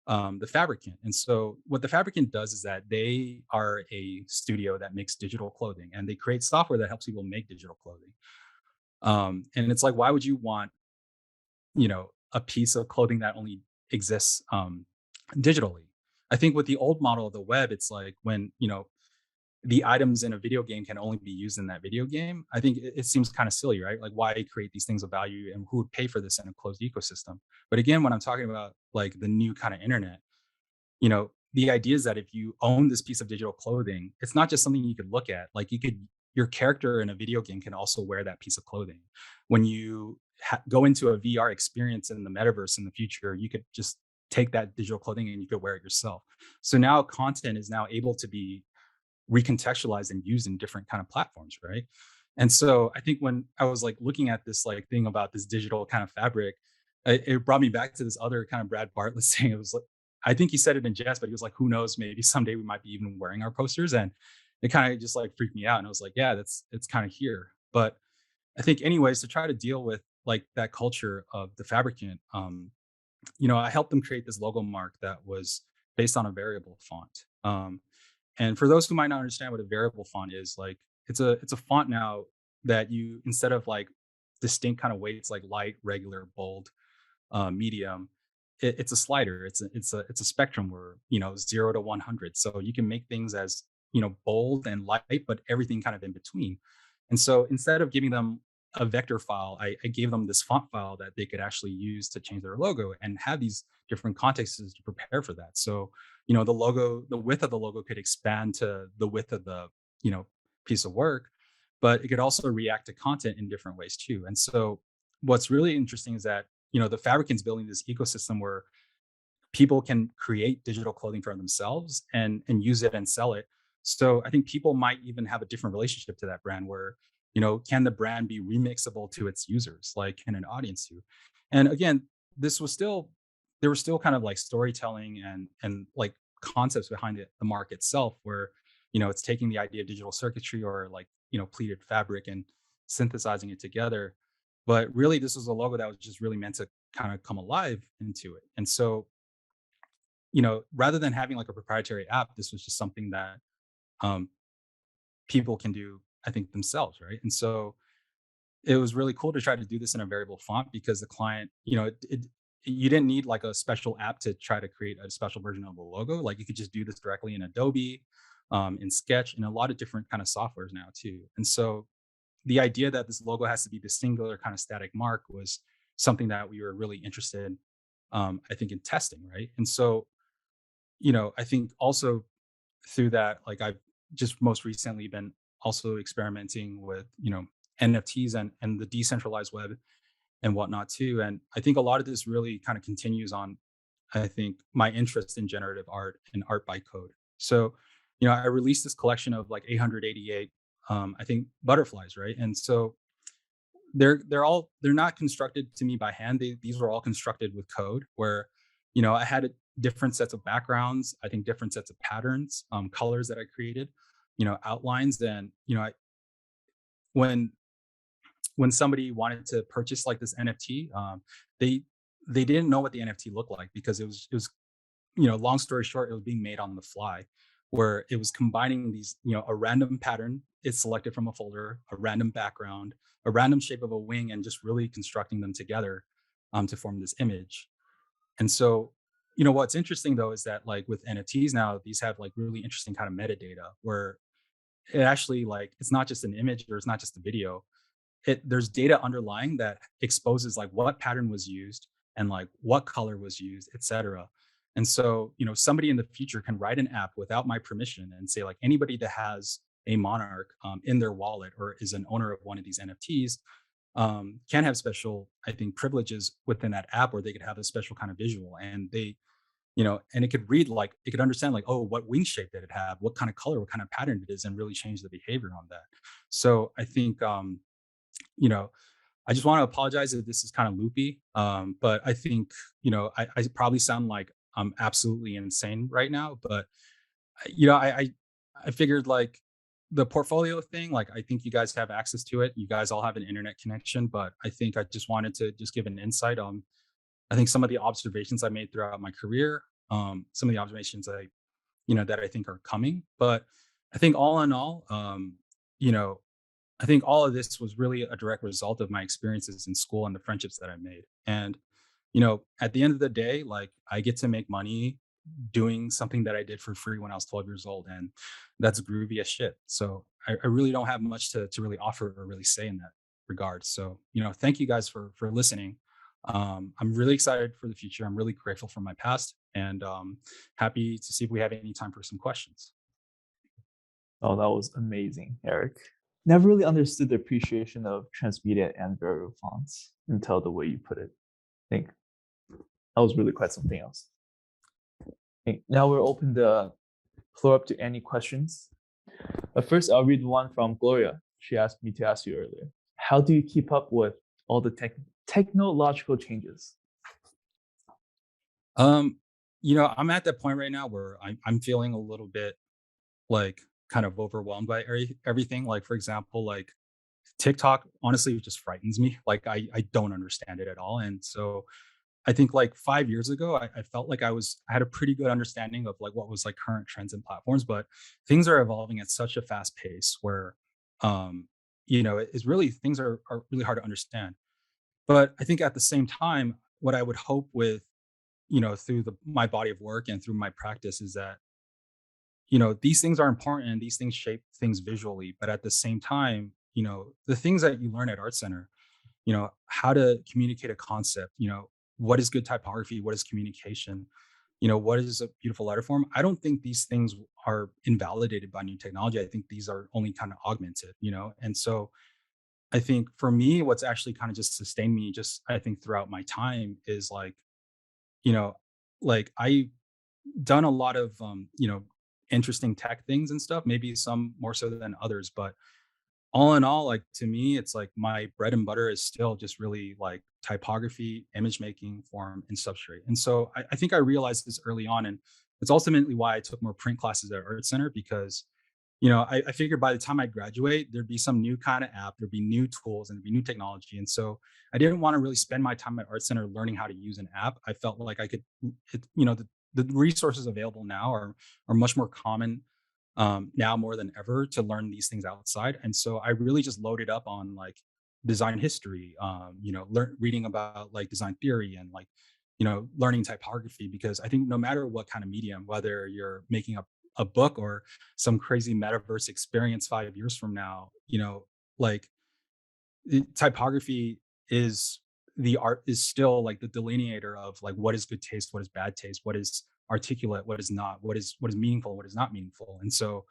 the Fabricant. And so what the Fabricant does is that they are a studio that makes digital clothing and they create software that helps people make digital clothing. And it's like, why would you want, a piece of clothing that only exists digitally? I think with the old model of the web, it's like when, the items in a video game can only be used in that video game. I think it seems kind of silly, right? Like, why create these things of value and who would pay for this in a closed ecosystem? But again, when I'm talking about like the new kind of internet, the idea is that if you own this piece of digital clothing, it's not just something you could look at. Like, your character in a video game can also wear that piece of clothing. When you go into a VR experience in the metaverse in the future, you could just take that digital clothing and you could wear it yourself. So now content is now able to be recontextualized and used in different kind of platforms, right? And so I think when I was like looking at this like thing about this digital kind of fabric, it brought me back to this other kind of Brad Bartlett saying. It was like, I think he said it in jest, but he was like, "Who knows? Maybe someday we might be even wearing our posters." And it kind of just like freaked me out. And I was like, "Yeah, it's kind of here." But I think, anyways, to try to deal with like that culture of the fabricant, I helped them create this logo mark that was based on a variable font. And for those who might not understand what a variable font is, like it's a font now that you, instead of like distinct kind of weights like light, regular, bold, medium, it's a slider. It's a spectrum where 0 to 100. So you can make things as bold and light, but everything kind of in between. And so instead of giving them a vector file, I gave them this font file that they could actually use to change their logo and have these different contexts to prepare for that. So the logo, the width of the logo could expand to the width of the you know piece of work, but it could also react to content in different ways too. And so what's really interesting is that the fabricant's building this ecosystem where people can create digital clothing for themselves and use it and sell it. So I think people might even have a different relationship to that brand where, can the brand be remixable to its users? Like, can an audience do? And again, this was still there was still kind of like storytelling and like concepts behind the mark itself where, it's taking the idea of digital circuitry or like, pleated fabric and synthesizing it together. But really this was a logo that was just really meant to kind of come alive into it. And so rather than having like a proprietary app, this was just something that um, people can do, I think, themselves, right? And so it was really cool to try to do this in a variable font because the client, you didn't need like a special app to try to create a special version of the logo. Like you could just do this directly in Adobe, in Sketch, and a lot of different kind of softwares now too. And so the idea that this logo has to be the singular kind of static mark was something that we were really interested, I think, in testing, right? And so I think also through that, like I've just most recently been also experimenting with, NFTs and the decentralized web and whatnot too. And I think a lot of this really kind of continues on, I think, my interest in generative art and art by code. So, I released this collection of like 888, I think, butterflies, right? And so they're not constructed to me by hand. These were all constructed with code where, I had different sets of backgrounds, I think different sets of patterns, colors that I created, outlines. And, when somebody wanted to purchase like this NFT, they they didn't know what the NFT looked like because it was long story short, it was being made on the fly, where it was combining these, a random pattern it's selected from a folder, a random background, a random shape of a wing, and just really constructing them together to form this image. And so, what's interesting though is that like with NFTs now, these have like really interesting kind of metadata where it actually like it's not just an image or it's not just a video, there's data underlying that exposes like what pattern was used and like what color was used, etc. And so somebody in the future can write an app without my permission and say like anybody that has a monarch in their wallet or is an owner of one of these NFTs can have special, I think, privileges within that app, where they could have a special kind of visual, and and it could read like it could understand like, oh, what wing shape did it have, what kind of color, what kind of pattern it is, and really change the behavior on that. So I think you know, I just want to apologize if this is kind of loopy, but I think I probably sound like I'm absolutely insane right now. But I figured like the portfolio thing, like I think you guys have access to it. You guys all have an internet connection, but I think I just wanted to just give an insight on I think some of the observations I made throughout my career, some of the observations that I think are coming. But I think all in all, you know, I think all of this was really a direct result of my experiences in school and the friendships that I made. And, at the end of the day, like I get to make money doing something that I did for free when I was 12 years old. And that's groovy as shit. So I really don't have much to really offer or really say in that regard. So, thank you guys for listening. I'm really excited for the future. I'm really grateful for my past and happy to see if we have any time for some questions. Oh, that was amazing, Eric. Never really understood the appreciation of transmedia and variable fonts until the way you put it. I think that was really quite something else. Okay, now we'll open the floor up to any questions. But first, I'll read one from Gloria. She asked me to ask you earlier. How do you keep up with all the technological changes? Um, I'm at that point right now where I'm feeling a little bit like kind of overwhelmed by everything. Like for example, like TikTok honestly just frightens me. Like I don't understand it at all. And so I think like 5 years ago, I felt like I had a pretty good understanding of like what was like current trends and platforms, but things are evolving at such a fast pace where um, it's really things are really hard to understand. But I think at the same time, what I would hope with, through my body of work and through my practice is that, these things are important and these things shape things visually. But at the same time, the things that you learn at Art Center, how to communicate a concept, what is good typography, what is communication, what is a beautiful letter form. I don't think these things are invalidated by new technology. I think these are only kind of augmented, and so I think for me, what's actually kind of just sustained me, just I think throughout my time is like, you know, like I've done a lot of interesting tech things and stuff, maybe some more so than others, but all in all, like to me, it's like my bread and butter is still just really like typography, image making, form, and substrate. And so I think I realized this early on, and it's ultimately why I took more print classes at Art Center because I figured by the time I graduate, there'd be some new kind of app, there'd be new tools, and there'd be new technology. And so I didn't want to really spend my time at Art Center learning how to use an app. I felt like I could, the resources available now are much more common now more than ever to learn these things outside. And so I really just loaded up on like design history, reading about like design theory and like, learning typography, because I think no matter what kind of medium, whether you're making a book or some crazy metaverse experience 5 years from now, like typography is the art is still like the delineator of like what is good taste, what is bad taste, what is articulate, what is not, what is meaningful, what is not meaningful. And so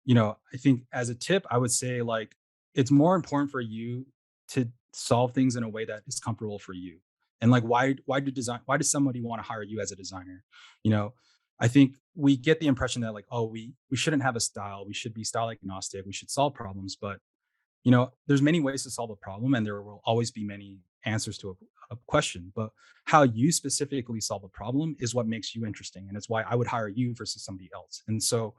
I think as a tip, I would say like it's more important for you to solve things in a way that is comfortable for you. And like why does somebody want to hire you as a designer? You know, I think we get the impression that like, oh, we shouldn't have a style, we should be style agnostic, we should solve problems, but there's many ways to solve a problem and there will always be many answers to a question, but how you specifically solve a problem is what makes you interesting. And it's why I would hire you versus somebody else. And so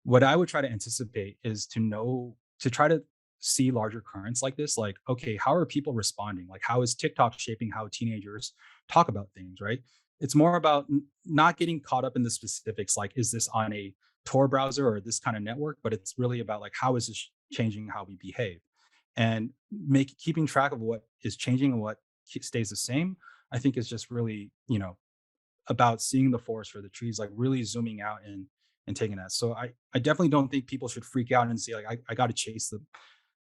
what I would try to anticipate is to try to see larger currents like this. Like, okay, how are people responding? Like, how is TikTok shaping how teenagers talk about things, right? It's more about not getting caught up in the specifics, like, is this on a Tor browser or this kind of network? But it's really about like, how is this changing how we behave? And keeping track of what is changing and what stays the same, I think is just really, about seeing the forest for the trees, like really zooming out and taking that. So I definitely don't think people should freak out and say like I got to chase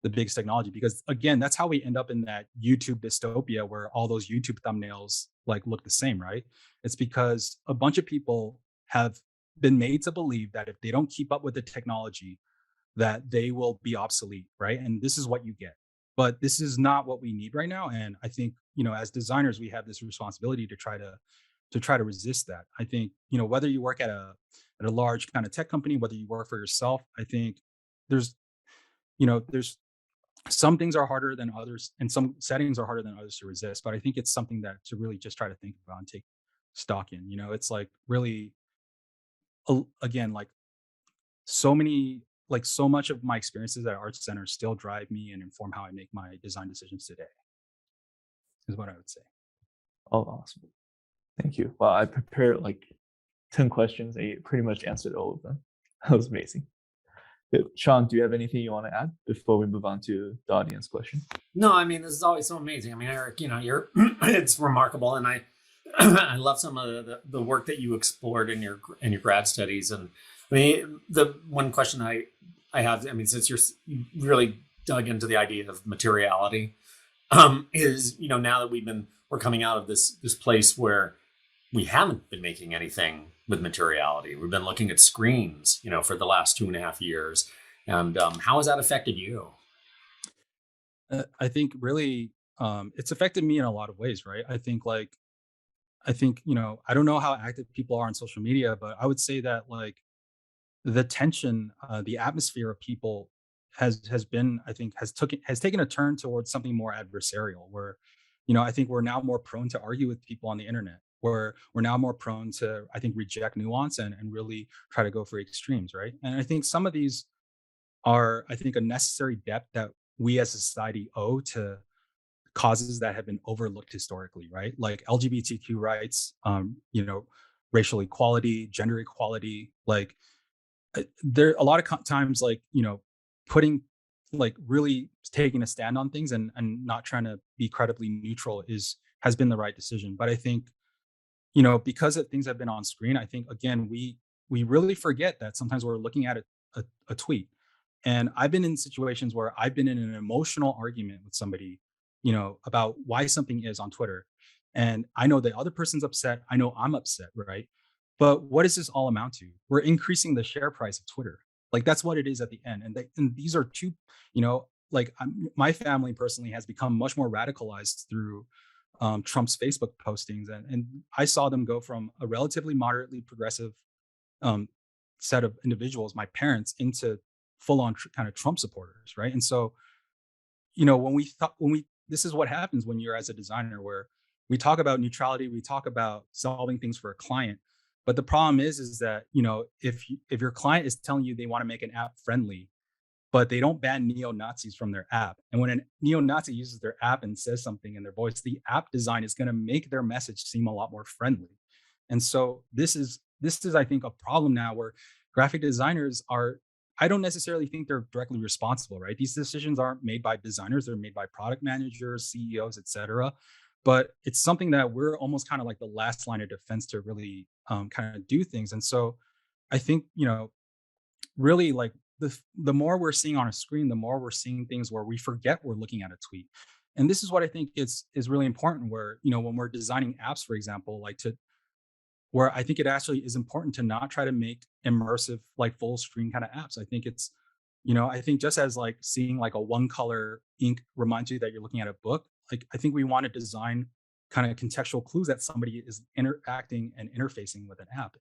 the biggest technology, because again, that's how we end up in that YouTube dystopia where all those YouTube thumbnails like look the same, right? It's because a bunch of people have been made to believe that if they don't keep up with the technology, that they will be obsolete, right? And this is what you get. But this is not what we need right now. And I think, as designers, we have this responsibility to try to resist that. I think, whether you work at a large kind of tech company, whether you work for yourself, I think there's, there's some things are harder than others and some settings are harder than others to resist. But I think it's something that to really just try to think about and take stock in. It's like really again, like so many like so much of my experiences at Art Center still drive me and inform how I make my design decisions today, is what I would say. Oh, awesome. Thank you. Well, I prepared like 10 questions and you pretty much answered all of them. That was amazing. Good. Sean, do you have anything you want to add before we move on to the audience question? No, I mean, this is always so amazing. I mean, Eric, you're it's remarkable, and I I love some of the work that you explored in your grad studies. And I mean, the one question I have, I mean, since you really dug into the idea of materiality, is now that we're coming out of this place where we haven't been making anything with materiality. We've been looking at screens, for the last 2.5 years. And how has that affected you? I think really it's affected me in a lot of ways, right? I think I don't know how active people are on social media, but I would say that like the tension, the atmosphere of people has been, I think, has taken a turn towards something more adversarial, where I think we're now more prone to argue with people on the internet. where we're now more prone to, I think, reject nuance and really try to go for extremes, right? And I think some of these are, I think, a necessary depth that we as a society owe to causes that have been overlooked historically, right? Like LGBTQ rights, racial equality, gender equality. Like there a lot of times, like, putting, like, really taking a stand on things and not trying to be credibly neutral has been the right decision. But I think, because things have been on screen, I think, again, we really forget that sometimes we're looking at a tweet. And I've been in situations where I've been in an emotional argument with somebody, about why something is on Twitter. And I know the other person's upset. I know I'm upset, right? But what does this all amount to? We're increasing the share price of Twitter. Like, that's what it is at the end. And these are two, like, my family personally has become much more radicalized through Trump's Facebook postings, and I saw them go from a relatively moderately progressive um, set of individuals, my parents, into full on kind of Trump supporters, right? And so, when we this is what happens when you're as a designer, where we talk about neutrality, we talk about solving things for a client, but the problem is that, if your client is telling you they want to make an app friendly, but they don't ban neo-Nazis from their app. And when a neo-Nazi uses their app and says something in their voice, the app design is going to make their message seem a lot more friendly. And so this is, I think, a problem now where graphic designers are, I don't necessarily think they're directly responsible, right? These decisions aren't made by designers, they're made by product managers, CEOs, et cetera. But it's something that we're almost kind of like the last line of defense to really kind of do things. And so I think, really, like, the more we're seeing on a screen, the more we're seeing things where we forget we're looking at a tweet. And this is what I think is really important, where, when we're designing apps, for example, like, to where I think it actually is important to not try to make immersive, like, full screen kind of apps. I think it's, I think just as, like, seeing like a one color ink reminds you that you're looking at a book, like, I think we want to design kind of contextual clues that somebody is interacting and interfacing with an app.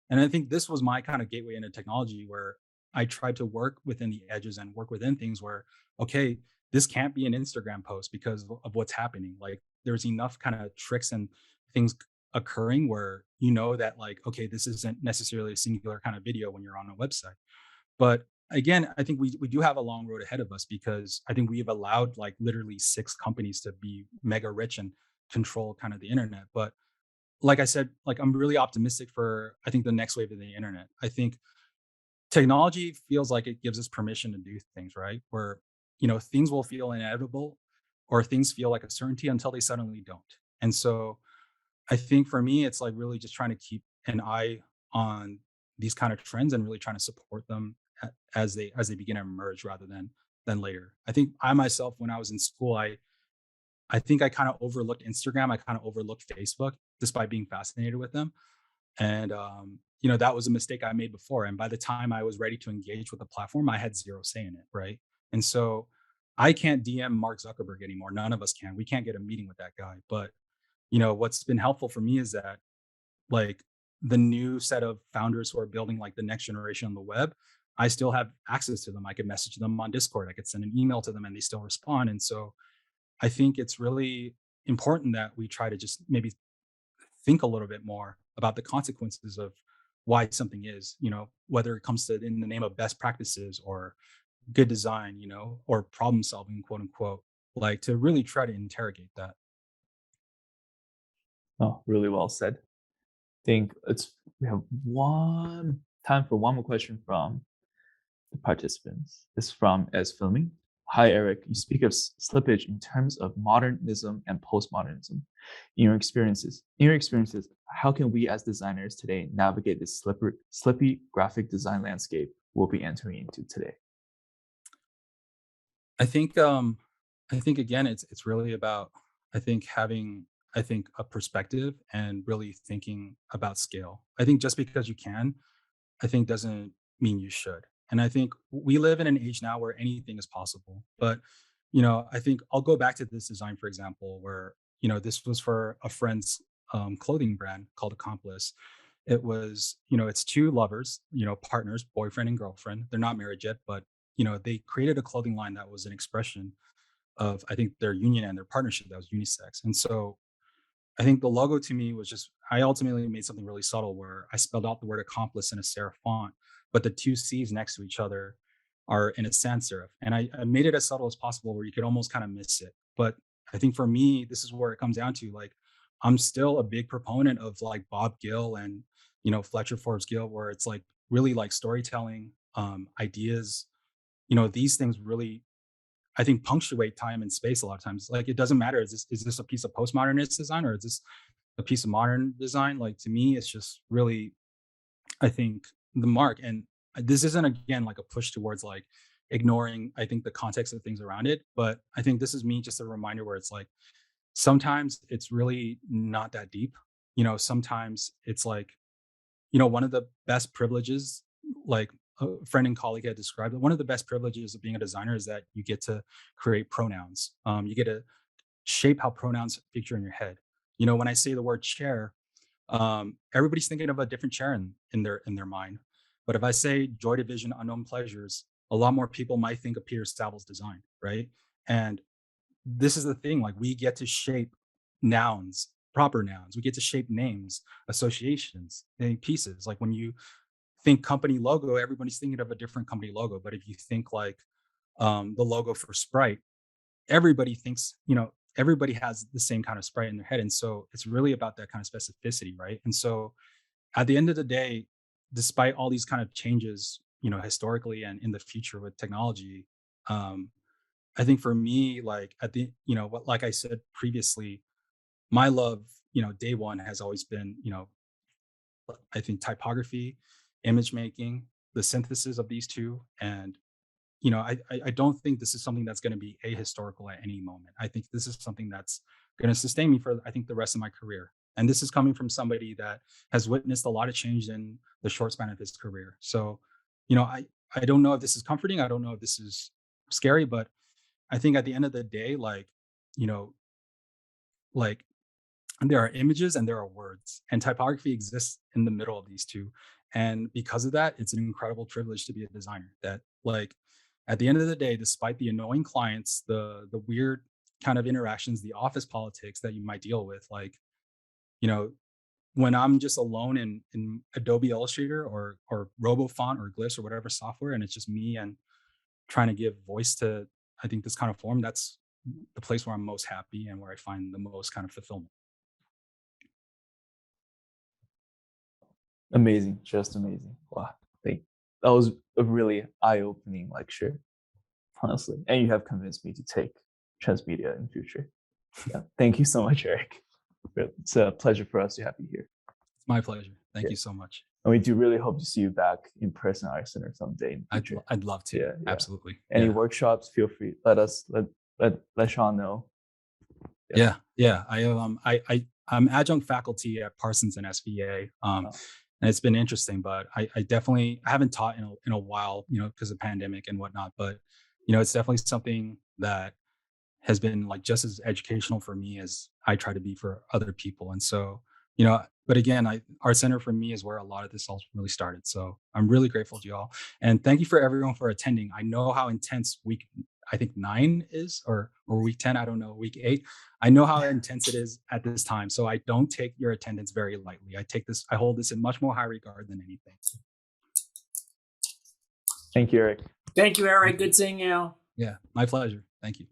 And I think this was my kind of gateway into technology, where I tried to work within the edges and work within things where, okay, this can't be an Instagram post because of what's happening. Like, there's enough kind of tricks and things occurring where, that, like, okay, this isn't necessarily a singular kind of video when you're on a website. But again, I think we do have a long road ahead of us, because I think we've allowed, like, literally six companies to be mega rich and control kind of the internet. But like I said, like, I'm really optimistic for, I think, the next wave of the internet. I think technology feels like it gives us permission to do things, right? Where, things will feel inevitable, or things feel like a certainty until they suddenly don't. And so I think for me, it's like really just trying to keep an eye on these kind of trends and really trying to support them as they begin to emerge, rather than later. I think I myself, when I was in school, I think I kind of overlooked Instagram. I kind of overlooked Facebook, despite being fascinated with them. And that was a mistake I made before. And by the time I was ready to engage with the platform, I had zero say in it, right? And so I can't DM Mark Zuckerberg anymore. None of us can. We can't get a meeting with that guy. But what's been helpful for me is that, like, the new set of founders who are building, like, the next generation on the web, I still have access to them. I could message them on Discord. I could send an email to them and they still respond. And so I think it's really important that we try to just maybe think a little bit more about the consequences of why something is, whether it comes to in the name of best practices or good design, or problem solving, quote unquote, like, to really try to interrogate that. Oh, really well said. I think we have one time for one more question from the participants. It's from S Filming. Hi, Eric. You speak of slippage in terms of modernism and postmodernism. In your experiences, how can we as designers today navigate this slippy graphic design landscape we'll be entering into today? I think again, it's really about, I think, having, I think, a perspective and really thinking about scale. I think just because you can, I think, doesn't mean you should. And I think we live in an age now where anything is possible. But, I think I'll go back to this design, for example, where, this was for a friend's clothing brand called Accomplice. It was, it's two lovers, partners, boyfriend and girlfriend. They're not married yet, but, they created a clothing line that was an expression of, I think, their union and their partnership that was unisex. And so I think the logo to me was just, I ultimately made something really subtle where I spelled out the word accomplice in a serif font, but the two C's next to each other are in a sans serif. And I made it as subtle as possible where you could almost kind of miss it. But I think for me, this is where it comes down to, like, I'm still a big proponent of like Bob Gill and, Fletcher Forbes Gill, where it's like really like storytelling, ideas, these things really, I think, punctuate time and space a lot of times. Like, it doesn't matter. Is this a piece of postmodernist design or is this a piece of modern design? Like, to me, it's just really, I think, the mark. And this isn't, again, like a push towards like ignoring, I think, the context of things around it. But I think this is me just a reminder where it's like, sometimes it's really not that deep. Sometimes it's like, one of the best privileges, like a friend and colleague had described it, one of the best privileges of being a designer is that you get to create pronouns. You get to shape how pronouns figure in your head. When I say the word chair, everybody's thinking of a different chair in their mind. But if I say joy division, unknown pleasures, a lot more people might think of Peter Savills' design, right? And this is the thing, like, we get to shape nouns, proper nouns. We get to shape names, associations, pieces. Like, when you think company logo, everybody's thinking of a different company logo. But if you think like the logo for Sprite, everybody thinks, everybody has the same kind of Sprite in their head. And so it's really about that kind of specificity, right? And so at the end of the day, despite all these kind of changes, historically and in the future with technology, I think for me, like, at the, like I said previously, my love, day one has always been, I think, typography, image making, the synthesis of these two. And, I don't think this is something that's going to be ahistorical at any moment. I think this is something that's going to sustain me for, I think, the rest of my career. And this is coming from somebody that has witnessed a lot of change in the short span of his career. So, I don't know if this is comforting. I don't know if this is scary, but I think at the end of the day, like, you know, like, there are images and there are words, and typography exists in the middle of these two. And because of that, it's an incredible privilege to be a designer. That, like, at the end of the day, despite the annoying clients, the weird kind of interactions, the office politics that you might deal with, like, you know, when I'm just alone in Adobe Illustrator or RoboFont or Glyphs or whatever software, and it's just me and trying to give voice to, I think, this kind of form, that's the place where I'm most happy and where I find the most kind of fulfillment. Amazing, just amazing. Wow, that was a really eye-opening lecture, honestly. And you have convinced me to take transmedia in future. Yeah, thank you so much, Eric. It's a pleasure for us to have you here. It's my pleasure. Thank you so much. And we do really hope to see you back in person at ArtCenter someday in the future. I'd love to. Yeah. Absolutely. Any workshops? Feel free. Let Sean know. Yeah. I'm adjunct faculty at Parsons and SVA. And it's been interesting, but I haven't taught in a while, because of pandemic and whatnot. But, it's definitely something that has been, like, just as educational for me as I try to be for other people. And so, but again, ArtCenter for me is where a lot of this all really started. So I'm really grateful to you all. And thank you for everyone for attending. I know how intense week, I think 9 is, or week 10, I don't know, week 8. I know how intense it is at this time. So I don't take your attendance very lightly. I hold this in much more high regard than anything. Thank you, Eric. Thank you, Eric. Good seeing you. Yeah, my pleasure. Thank you.